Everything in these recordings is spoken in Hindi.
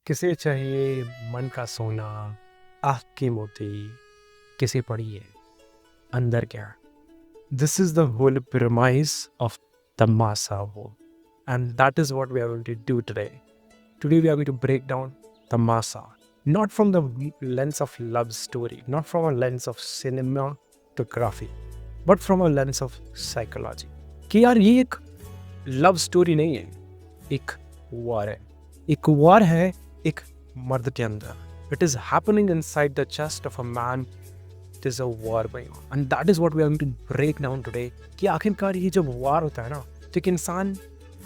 किसे चाहिए मन का सोना, आँख की मोती, किसे पड़ी है अंदर क्या? This is the whole premise of Tamasa War, and that is what we are going to do today. Today we are going to break down Tamasa, not from the lens of love story, not from a lens of cinematography, but from a lens of psychology. कि यार ये एक लव स्टोरी नहीं है, एक वॉर है. एक वॉर है एक मर्द के अंदर. It is happening inside the chest of a man. It is a war going on, and that is what we are going to break down today. कि आखिरकार ये जब war होता है ना, तो एक इंसान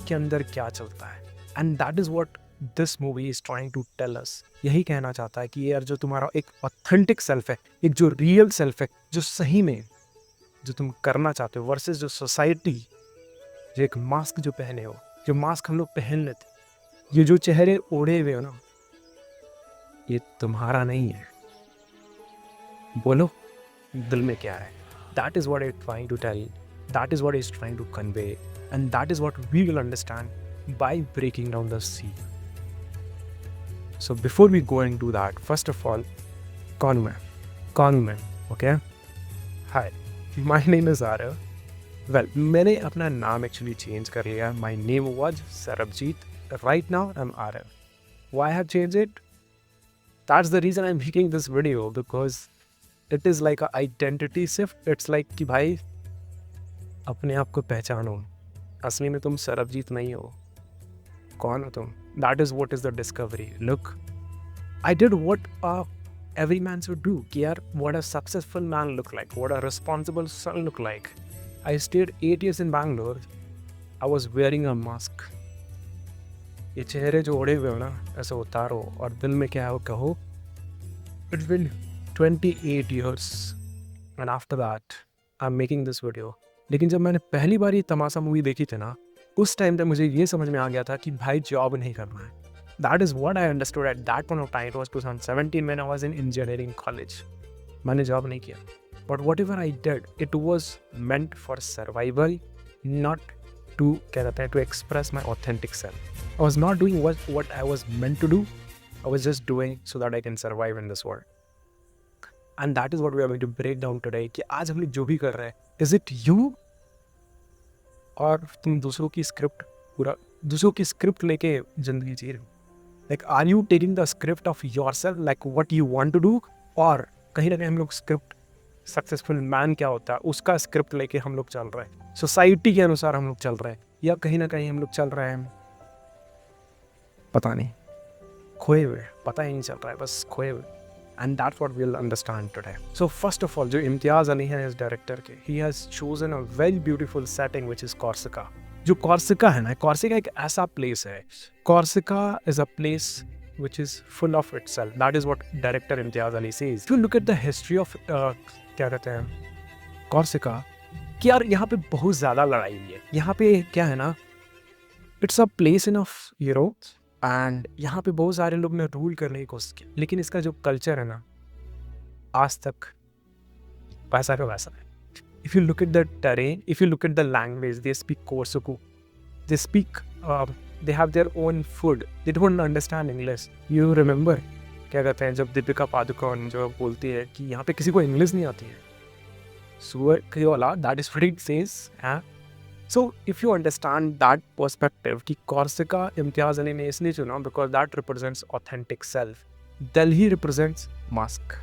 के अंदर क्या चलता है. And that is what this movie is trying to tell us. यही कहना चाहता है कि यार जो तुम्हारा एक ऑथेंटिक सेल्फ है, एक जो रियल सेल्फ है, जो सही में जो तुम करना चाहते हो, वर्सेस जो सोसाइटी, जो एक मास्क जो पहने हो, जो मास्क हम लोग पहन लेते, ये जो चेहरे ओढ़े हुए हो ना, ये तुम्हारा नहीं है. बोलो दिल में क्या है. That is what it's trying to tell. That is what it's trying to convey, and that is what we will understand by breaking down the scene. So before we go into that, first of all, कौन मैं, okay? Hi, my name is Arav. Well, मैंने अपना नाम actually change कर लिया. My name was Sarabjit. Right now I'm Arav. Why I have changed it? That's the reason I'm making this video, because it is like a identity shift. It's like कि भाई अपने आप को पहचानो. असली में तुम सरबजीत नहीं हो. कौन हो तुम? That is what is the discovery. Look, I did what every man should do. कि यार what a successful man look like, what a responsible son look like. I stayed 8 years in Bangalore. I was wearing a mask. ये चेहरे जो ओढ़े हुए हो ना, ऐसे उतारो और दिल में क्या हो कहो. It's been 28 years and after that I'm making this video. लेकिन जब मैंने पहली बार ये तमाशा मूवी देखी थी ना, उस टाइम तक मुझे ये समझ में आ गया था कि भाई जॉब नहीं करना है. That is what I understood at that point of time. It was 2017 when I was in engineering college. मैंने जॉब नहीं किया. But whatever I did, it was meant for survival, not to क्या कहते हैं, to express my authentic self. I was not doing what I was meant to do. I was just doing so that I can survive in this world. And that is what we are going to break down today. कि आज हम लोग जो भी कर रहे हैं, is it you? और तुम दूसरों की स्क्रिप्ट लेके जिंदगी जी रहे हो. Like, are you taking the script of yourself, like what you want to do? और कहीं ना कहीं हम लोग स्क्रिप्ट, सक्सेसफुल मैन क्या होता है उसका स्क्रिप्ट लेके हम लोग चल रहे हैं, सोसाइटी के अनुसार हम लोग चल रहे हैं, या कहीं ना कहीं हम लोग चल रहे हैं पता नहीं, खोए हुए, पता ही नहीं चल रहा है, बस खोए हुए. And that's what we'll understand today. So first of all, जो इम्तियाज़ अली है इस डायरेक्टर के, he has chosen a very beautiful setting which is Corsica. जो कॉर्सिका है ना, कॉर्सिका एक ऐसा प्लेस है. Corsica is a place which is full of itself. That is what director Imtiaz Ali says. If you look at the history of क्या कहते हैं कॉर्सिका, कि यार यहाँ पे बहुत ज़्यादा लड़ाई हुई है. यहाँ पे क्या है ना, it's a place in of Europe. And यहाँ पे बहुत सारे लोग ने रूल करने की कोशिश की, लेकिन इसका जो कल्चर है ना, आज तक वैसा का वैसा है. If you look at the terrain, if you look at the language, they speak कोर्सुकू, they speak, they have their own food, they don't understand English. You remember क्या कहते हैं जब दीपिका पादुकोण जो बोलती है कि यहाँ पे किसी को इंग्लिश नहीं आती है, सुअर की औलाद, that is what it says. So if you understand that perspective कि कॉर्सिका इम्तियाज़ अली ने इसलिए चुना because that represents authentic self. Delhi represents mask.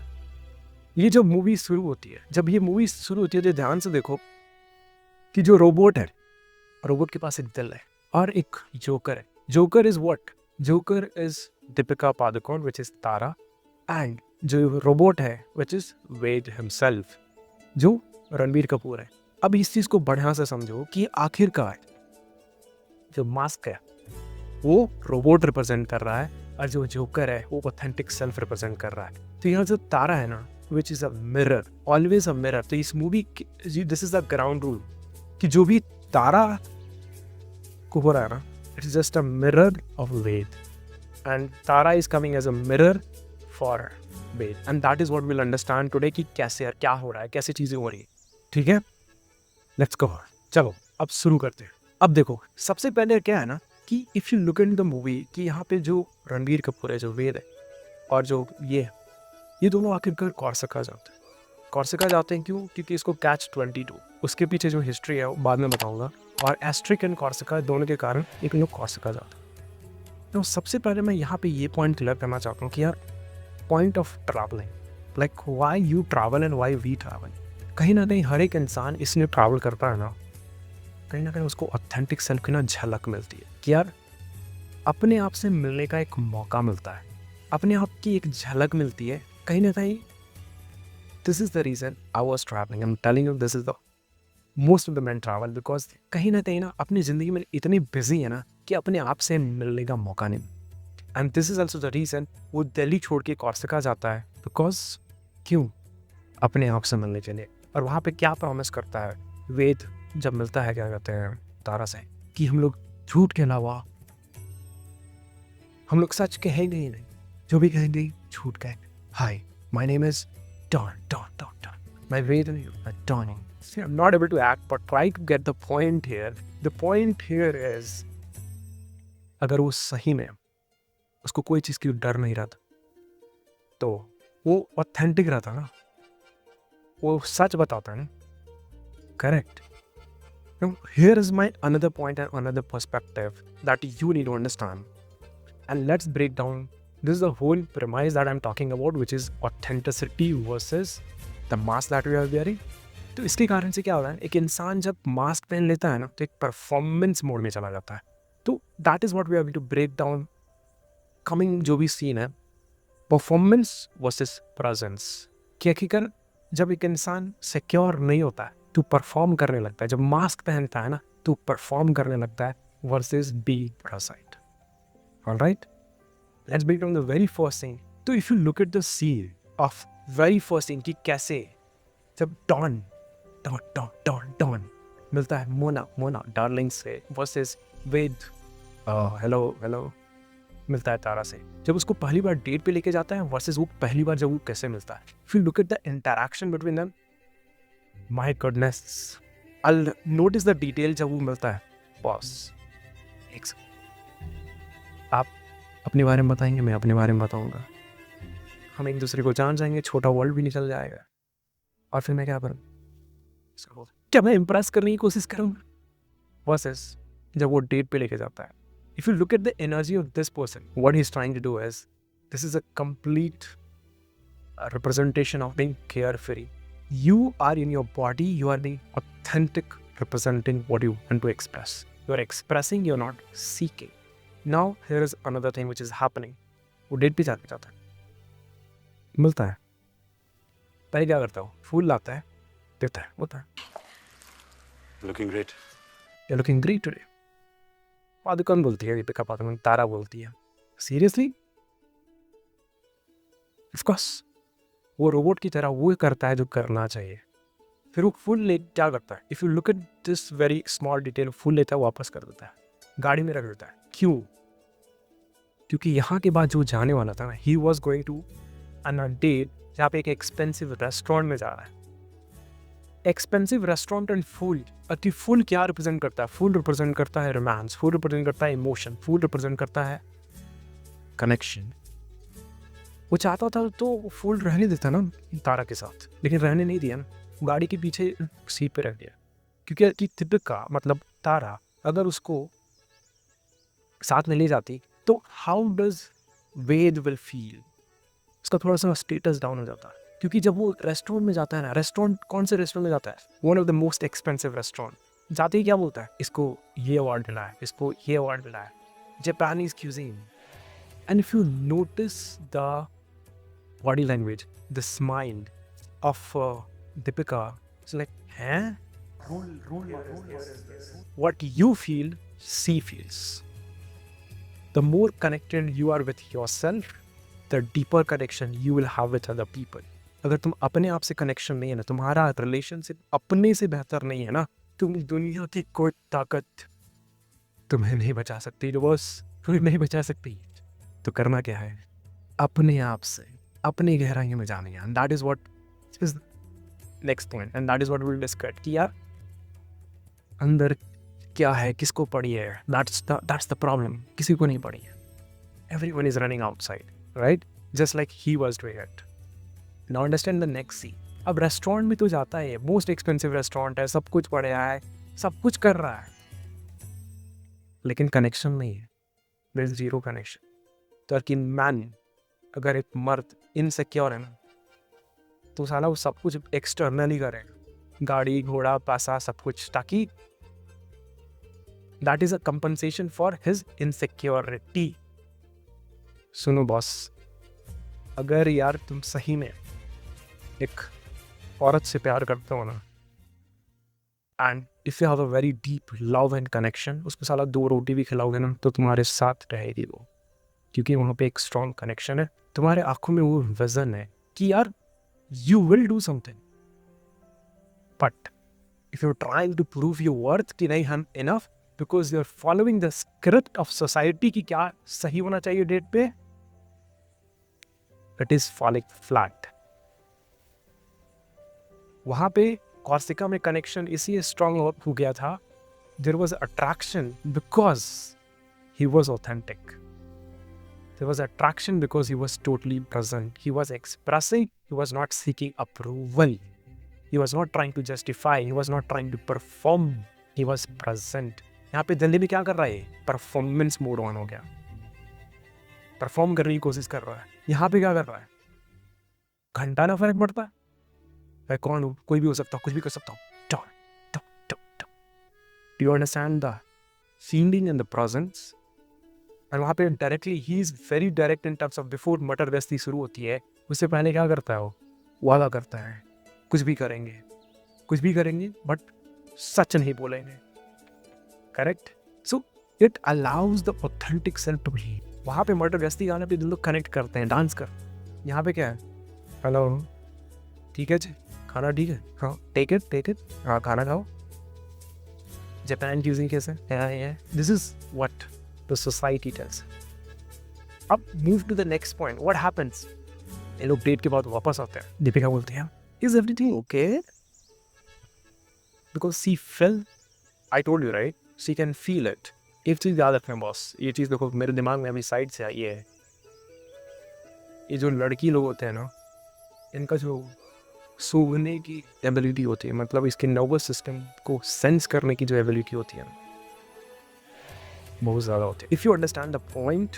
ये जब मूवी शुरू होती है, तो ध्यान से देखो कि जो रोबोट है, रोबोट के पास एक दिल है और एक जोकर है. Joker is what? Joker is Deepika Padukone which is Tara, and जो रोबोट है which is वेद himself, जो रणबीर कपूर है. अब इस चीज़ को बढ़िया से समझो कि आखिरकार जो मास्क है वो रोबोट रिप्रेजेंट कर रहा है और जो जोकर है वो ऑथेंटिक सेल्फ रिप्रेजेंट कर रहा है. तो यहाँ जो तारा है ना, which is a mirror, always a mirror. तो इस movie this is the ground rule कि जो भी तारा को हो रहा है ना, it is just a mirror of Ved, and Tara is coming as a mirror for Ved. And that is what will understand today कि कैसे क्या हो रहा है, कैसे चीज़ें हो रही है. ठीक है, लेट्स गो. चलो अब शुरू करते हैं. अब देखो, सबसे पहले क्या है ना कि if you look in the movie कि यहाँ पे जो रणबीर कपूर है, जो वेद है, और जो ये दोनों आखिरकार कॉर्सिका जाते हैं। कॉर्सिका जाते हैं क्यों? क्योंकि इसको कैच-22 उसके पीछे जो हिस्ट्री है वो बाद में बताऊंगा, और एस्ट्रिक एंड कॉर्सिका दोनों के कारण एक लोग कॉर्सिका जाते हैं। तो सबसे पहले मैं यहाँ पे ये पॉइंट क्लियर करना चाहता हूँ कि यार point of travelling, like why you travel and why we travel. कहीं ना कहीं हर एक इंसान इसलिए ट्रैवल करता है ना कहीं उसको ऑथेंटिक सेल्फ की ना झलक मिलती है कि यार अपने आप से मिलने का एक मौका मिलता है, अपने आप की एक झलक मिलती है कहीं ना कहीं। This is the reason I was travelling, I am telling you this is the most of the man travel, because कहीं ना अपनी ज़िंदगी में इतनी बिजी है ना कि अपने आप से मिलने का मौका नहीं। And this is also the reason वो दिल्ली छोड़ के कॉर्सिका जाता है, बिकॉज क्यों? अपने आप से मिलने के लिए। और वहाँ पे क्या प्रॉमिस करता है वेद जब मिलता है, क्या कहते हैं तारा से, कि हम लोग झूठ के अलावा हम लोग सच कहेंगे ही नहीं, जो भी कहेंगे झूठ कहेंगे। Hi, my name is Don, my वेद Don. I'm not able to act, but try to get the point here. The point here is, अगर वो सही में उसको कोई चीज़ की डर नहीं रहता तो वो ऑथेंटिक रहता ना, वो सच बताता है ना, correct. Now, here is my another point and another perspective that you need to understand. And let's break down. This is the whole premise that I'm talking about, which is authenticity versus the mask that we are wearing. तो इसके कारण से क्या होता है, एक इंसान जब मास्क पहन लेता है ना तो एक परफॉर्मेंस मोड में चला जाता है। तो that is what we are going to break down coming जो भी सीन है, परफॉर्मेंस वर्सेस प्रेजेंस। कि हकीकत जब एक इंसान सिक्योर नहीं होता है तो परफॉर्म करने लगता है, जब मास्क पहनता है ना तो परफॉर्म करने लगता है versus be present. Alright, let's break down the very first scene. तो if you look at the scene of very first scene कि कैसे जब डॉन मिलता है मोना डार्लिंग से वर्सेस विद हेलो मिलता है तारा से, जब उसको पहली बार डेट पे लेके जाता है वर्सेस वो पहली बार जब वो कैसे मिलता है। If you look at the interaction between them, my goodness, I notice the detail जब वो मिलता है। बॉस, आप अपने बारे में बताएंगे, मैं अपने बारे में बताऊंगा, हम एक दूसरे को जान जाएंगे, छोटा वर्ल्ड भी निकल जाएगा। और फिर मैं क्या करूँ, क्या मैं इम्प्रेस करने की कोशिश करूँगा वर्सेस जब वो डेट पे लेके जाता है। If you look at the energy of this person, what he is trying to do is, this is a complete representation of being carefree. You are in your body, you are the authentic representing what you want to express. You are expressing, you're not seeking. Now here is another thing which is happening. वो डेट पे जाता है, मिलता है, पहले क्या करता हूँ, फूल लाता है, देता है, होता है Looking great. You're looking great today. Padukone बोलती है, दीपिका पादुकोण, तारा बोलती है। सीरियसली, ऑफ कोर्स वो रोबोट की तरह वो करता है जो करना चाहिए। फिर वो फुल ले क्या करता है, if you look at this very small detail, full लेता है, वापस कर देता है, गाड़ी में रख देता है। क्यों? क्योंकि यहाँ के बाद जो जाने वाला था ना, he was going to a date जहाँ पे एक एक्सपेंसिव रेस्टोरेंट में जा रहा है। एक्सपेंसिव रेस्टोरेंट एंड फूल, अति फूल क्या रिप्रेजेंट करता है? फूल रिप्रेजेंट करता है रोमांस, फूल रिप्रेजेंट करता है इमोशन, फूल रिप्रेजेंट करता है कनेक्शन। वो चाहता था तो फूल रहने देता ना तारा के साथ, लेकिन रहने नहीं दिया ना, गाड़ी के पीछे सीट पे रख दिया। क्योंकि दीपिका मतलब तारा अगर उसको साथ में ले जाती तो how does Ved will feel, उसका थोड़ा सा स्टेटस डाउन हो जाता है। क्योंकि जब वो रेस्टोरेंट में जाता है ना, रेस्टोरेंट कौन से रेस्टोरेंट में जाता है? One of the most expensive restaurant. जाते ही क्या बोलता है, इसको ये अवार्ड मिला है, इसको ये अवार्ड मिला है, Japanese cuisine. And if you notice the body language, the smile of Deepika, it's like हैं, what you feel, she feels. The more connected you are with yourself, the deeper connection you will have with other people. अगर तुम अपने आप से कनेक्शन नहीं है ना, तुम्हारा रिलेशनशिप अपने से बेहतर नहीं है ना, तुम दुनिया की कोई ताकत तुम्हें नहीं बचा सकती, जो बस तुम्हें नहीं बचा सकती। तो करना क्या है, अपने आप से अपनी गहराइयों में जाना है। That is what is next point, and that is what we will discuss कि यार अंदर क्या है, किसको पड़ी है, that's the problem. किसी को नहीं पड़ी है. Everyone is running outside, right? Just like he was doing it. Now understand the next scene. अब रेस्टोरेंट में तो जाता है, मोस्ट एक्सपेंसिव रेस्टोरेंट है, सब कुछ बढ़िया है, सब कुछ कर रहा है, लेकिन कनेक्शन नहीं है. There is zero connection. तो कि मैन, अगर एक मर्द इनसिक्योर है ना, तो साला वो सब कुछ एक्सटर्नली करेगा, गाड़ी घोड़ा पैसा सब कुछ, ताकि that is a compensation for his insecurity. सुनो बॉस, अगर यार तुम सही में एक औरत से प्यार करते हो ना, and if you have a very deep love and connection, उसको साला 2 रोटी भी खिलाओगे ना तो तुम्हारे साथ रहेगी वो, क्योंकि वहाँ पे एक स्ट्रॉन्ग कनेक्शन है. तुम्हारे आंखों में वो विजन है कि यार you will do something. But if you trying to prove your worth कि नहीं हम enough, because you are following the script of society की क्या सही होना चाहिए डेट पे, इट इज फॉलिंग फ्लैट. वहां पे कॉर्सिका में कनेक्शन इसलिए स्ट्रॉन्ग हो गया था, there was attraction because he was authentic. There was attraction because he was totally present. He was expressing, he was not seeking approval. He was not trying to justify, he was not trying to perform. He was present. यहाँ पे दिल्ली में क्या कर रहा है, परफॉर्मेंस मोड ऑन हो गया, परफॉर्म करने की कोशिश कर रहा है. यहाँ पे क्या कर रहा है, घंटा ना फर्क पड़ता है, मैं कौन हूँ, कोई भी हो सकता हूँ, कुछ भी कर सकता हूँ. Do you understand the feeling and the presence? और वहाँ पे directly he is very direct in terms of before मटर गश्ती शुरू होती है, उससे पहले क्या करता है, वो वादा करता है कुछ भी करेंगे बट सच नहीं बोलेंगे. Correct. So it allows the authentic self to be. वहाँ पे मटर गश्ती गाने पे लोग कनेक्ट करते हैं, डांस कर. यहाँ पे क्या है, हेलो ठीक है जी, खाना ठीक है, हाँ टेक इट, हाँ खाना खाओ. जापान यूजिंग कैसे, this is what the society tells. अब move to the next point. What happens? ये लोग डेट के बाद वापस आते हैं. दीपिका बोलती है, is everything okay? Because she felt, I told you right, she can feel it. एक चीज़ याद रखना बॉस, ये चीज़ देखो मेरे दिमाग में अभी साइड से आई है. ये जो लड़की लोग होते हैं ना, इनका जो सूंघने की एबिलिटी होती है, मतलब इसके नर्वस सिस्टम को सेंस करने की जो एबिलिटी होती है, बहुत ज़्यादा होती है. If you understand the point,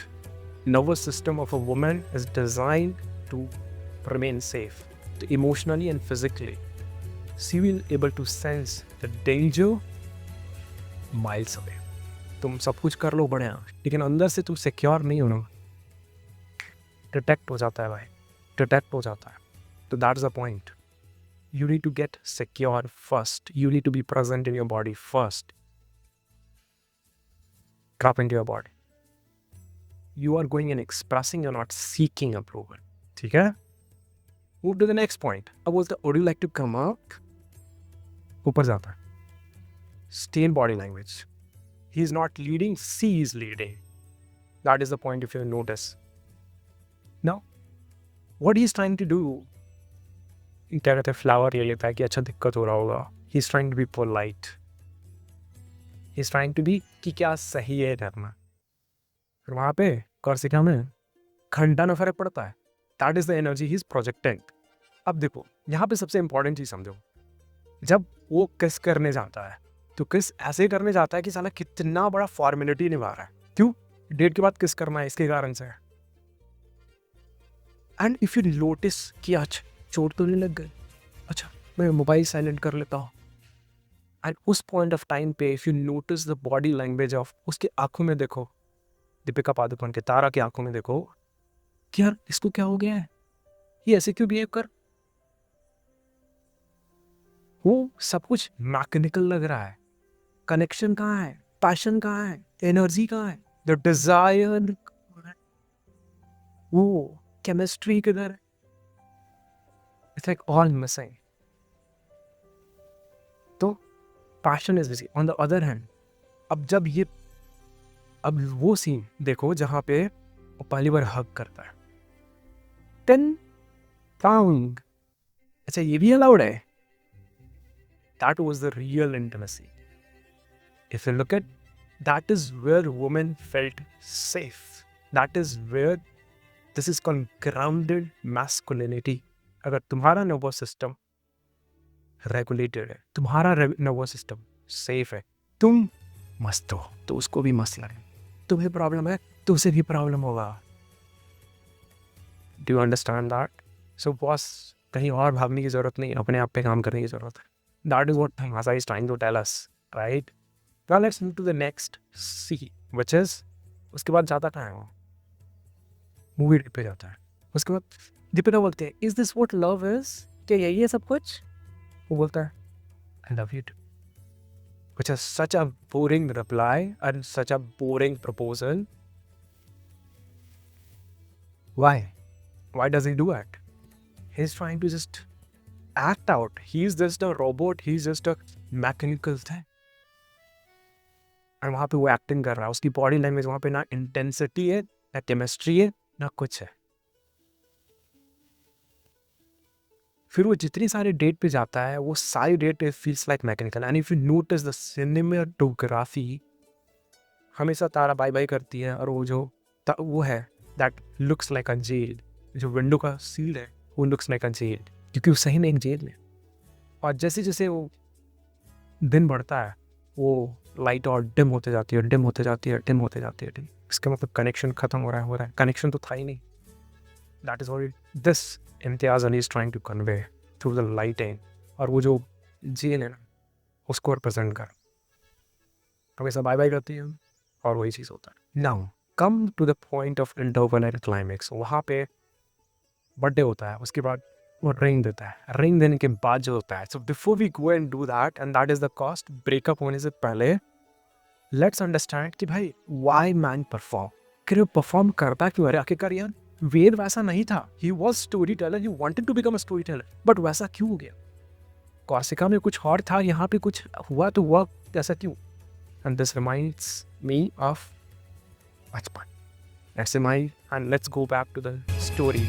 nervous system of a woman is designed to remain safe. तो emotionally and physically she will able to sense the danger miles away. तुम सब कुछ कर लो बढ़िया, लेकिन अंदर से तुम सिक्योर नहीं हो ना, डिटेक्ट हो जाता है भाई, डिटेक्ट हो जाता है. तो that's the point. You need to get secure first, you need to be present in your body first. Drop into your body. You are going and expressing, you're not seeking approval. ठीक है? Move to the next point. अब बोलते would you like to come up? ऊपर जाता है. Stay in body language. He is not leading, she is leading. That is the point if you notice. Now, what he is trying to do, क्या कहते हैं, फ्लावर ले लेता है कि अच्छा दिक्कत हो रहा होगा. He is trying to be polite. He's trying to be कि क्या सही है करना. फिर वहाँ पे कॉर्सिका में घंटा ना फर्क पड़ता है. That is the energy he's projecting. अब देखो यहाँ पे सबसे इंपॉर्टेंट चीज़ समझो, जब वो किस करने जाता है तो किस ऐसे करने जाता है कि साला कितना बड़ा फॉर्मेलिटी निभा रहा है. क्यों, डेट के बाद किस करना है, इसके कारण से. एंड इफ यू नोटिस कि अच्छा चोट तो नहीं लग गई, अच्छा मैं मोबाइल साइलेंट कर लेता हूँ. एंड उस पॉइंट ऑफ टाइम पे if you notice the body language of, उसके आंखों में देखो, दीपिका पादुकोण के, तारा की आंखों में देखो कि यार इसको क्या हो गया है, ये ऐसे क्यों बिहेव कर. वो सब कुछ मैकेनिकल लग रहा है. कनेक्शन कहाँ है, पैशन कहाँ है, एनर्जी कहाँ है, द डिजायर, वो केमिस्ट्री किधर है. It's like all missing. तो passion is busy. On the other hand, अब वो सीन देखो जहाँ पे वो पहली बार हग करता है, 10 pound, अच्छा ये भी अलाउड है. That was the real intimacy. if you look at, that is where women felt safe. That is where this is called grounded masculinity. अगर तुम्हारा नर्वस सिस्टम रेगुलेटेड है, तुम्हारा नर्वस सिस्टम सेफ है, तुम मस्त हो तो उसको भी मस्त लगे, तुम्हें प्रॉब्लम है तो उसे भी प्रॉब्लम होगा. Do you understand that? So boss, कहीं और भागने की जरूरत नहीं, अपने आप पे काम करने की जरूरत है. That is what Tamasha is trying to tell us, right? Now let's move to the next scene, which is, उसके बाद जाता कहाँ है वो, मूवी पे जाता है. उसके बाद दीपिका बोलते हैं, is this what love is? क्या यही है सब कुछ? वो बोलता है, I love you too. Which is such a boring reply and such a boring proposal. Why? Why does he do it? He's trying to just act out. He's just a robot. He's just a mechanical thing. और वहाँ पे वो एक्टिंग कर रहा है. उसकी बॉडी लैंग्वेज वहाँ पे ना इंटेंसिटी है, ना केमिस्ट्री है, ना कुछ है. फिर वो जितनी सारे डेट पे जाता है, वो सारी date feels like mechanical. And if you notice the cinematography, हमेशा तारा बाय बाय करती है, और वो जो वो है that looks like a jail. जो विंडो का सील है वो लुक्स लाइक अ जेल, क्योंकि वो सही में एक जेल है. और जैसे जैसे वो दिन बढ़ता है, वो लाइट और डिम होते जाती है, डिम होते जाती है, डिम होते जाती है. इसका मतलब कनेक्शन खत्म हो रहा है. कनेक्शन तो था ही नहीं. That is what this Imtiaz Ali is trying to convey through the lighting. और वो जो जेल है ना, उसको रिप्रेजेंट कर, हमेशा बाय बाय करती है, और वही चीज़ होता है. Now come to the point of interval and climax. वहाँ पे बर्थडे होता है, उसके बाद वो रिंग देता है. रिंग देने के बाद जो होता है, so before we go and do that, and that is the cost. Breakup होने से पहले लेट्स अंडरस्टैंड कि भाई वाई मैन परफॉर्म. कि परफॉर्म करता क्यों? अरे आखिरकार यार वेद वैसा नहीं था. He was storyteller, he wanted to become a storyteller, but वैसा क्यों हो गया? कॉर्सिका में कुछ और था, यहाँ पे कुछ हुआ तो हुआ, ऐसा क्यों? And this reminds me of बचपन. That's my, and let's go back to the story.